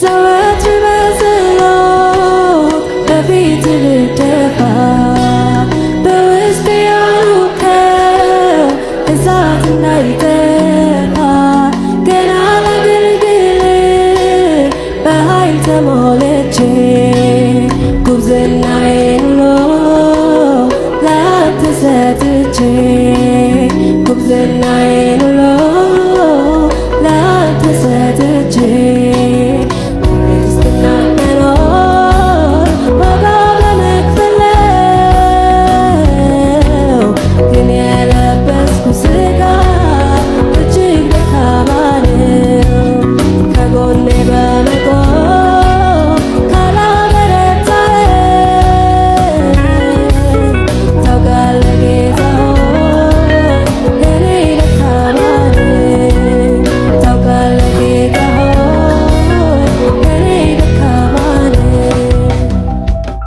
ዘወትር በጸሎት በፊት ልደፋ በውስጤ ያሉከው እሳት እንዳይጠፋ ገና ላገልግል በኃይል ተሞልቼ